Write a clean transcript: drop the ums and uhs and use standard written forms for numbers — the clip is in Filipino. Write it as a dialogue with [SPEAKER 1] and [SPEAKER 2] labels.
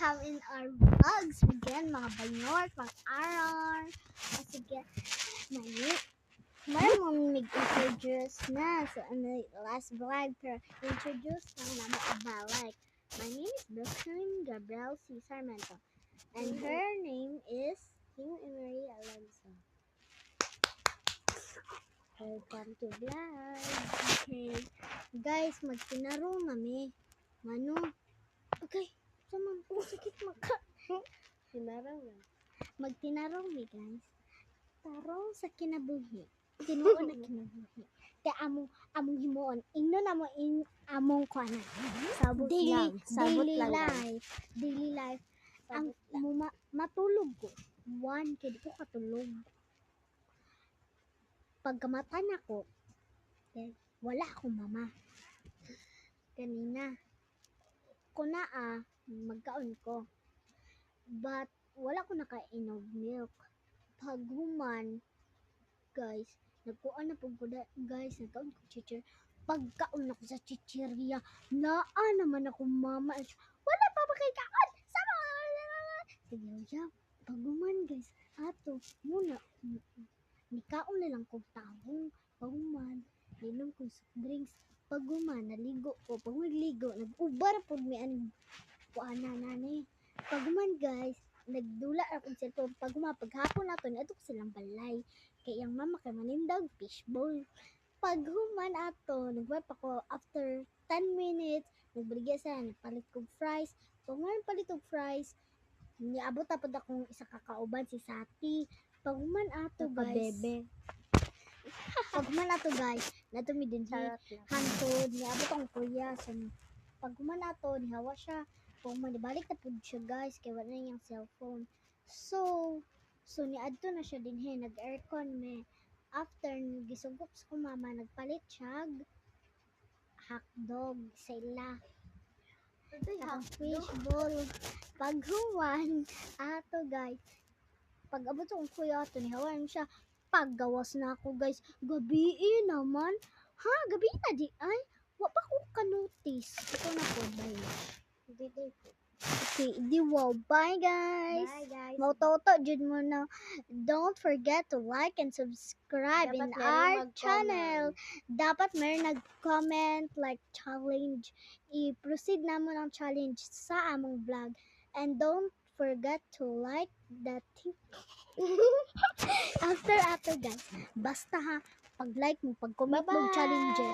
[SPEAKER 1] welcome in our vlogs again, mga Baynor, mga Aron. Sige, may mag-introduce na sa last vlog, pero introduce lang naman abalik. My name is Brooklyn Gabriel C. Sarmento, and her name is King Emery Alonso. Welcome to vlog. Okay, guys, magtinarong nami. Mano? Okay, saman po sakit maka.
[SPEAKER 2] Sinarang na.
[SPEAKER 1] Magtinarong mi guys. Tarong sa kinabuhi. Tinuon na kinabuhi. Kaya among himuon. Ingnon amo among kuana.
[SPEAKER 2] Sabot lang. Sabot
[SPEAKER 1] daily
[SPEAKER 2] lang.
[SPEAKER 1] life. Daily life. Ang matulog ko. One, kaya di ko katulog. Pagkamatan ako, wala akong mama. Kanina. Kuna magkaon ko. But, wala ko nakainog milk. Pag human, guys, nagkuan na po ko guys, nagkaon ko chichir. Pagkaon ako sa chichirya, naa naman ako mama. Wala pa ba kay kaon? Sama! Sige, pag human guys, ato, muna, nikaon na lang kong tabong. Pag human, linom kong soft drinks. Pag human, naligo ko. Pag nagligo, nag-ubar po may anong kuana nani. Pag human guys, nagdula akong cellphone. Pag paghapon nato, nato ko silang balay. Kaya yung mama kay manindag fishbowl. Pag human ato, nagwap ako after 10 minutes, nagbaligya sa nagpalit kong fries. Pag human palit og fries, niabot tapod akong isa kakauban si Sati. Pag human ato guys,
[SPEAKER 2] Bebe.
[SPEAKER 1] pag human ato guys, nato mi din
[SPEAKER 2] Charot lang.
[SPEAKER 1] hantod, niabot ang kuya. So, pag human ato, nihawa siya. Kung manibalik na po siya guys, kaya wala na yung cellphone. So niadto na siya din nag-aircon me. After, gisugop sa ko mama, nagpalit siya hotdog sa ila. Ang fishbowl. Pag human, ato guys, pag abot akong kuya ato, nihawain siya. Paggawas na ako guys, gabi naman. Ha, gabi na di ay. Wa pa ko ka-notice. Ito na po, bye. Okay, di wow. Bye guys.
[SPEAKER 2] Bye guys.
[SPEAKER 1] Mauto-auto jud mo na. Don't forget to like and subscribe in
[SPEAKER 2] Dapat meron
[SPEAKER 1] our
[SPEAKER 2] mag-comment.
[SPEAKER 1] channel. Dapat meron nag-comment like challenge. I-proceed namo ang challenge sa among vlog. And don't forget to like that thing. after guys. Basta ha, pag-like mo, pag-comment mo
[SPEAKER 2] Bye-bye.
[SPEAKER 1] challenges.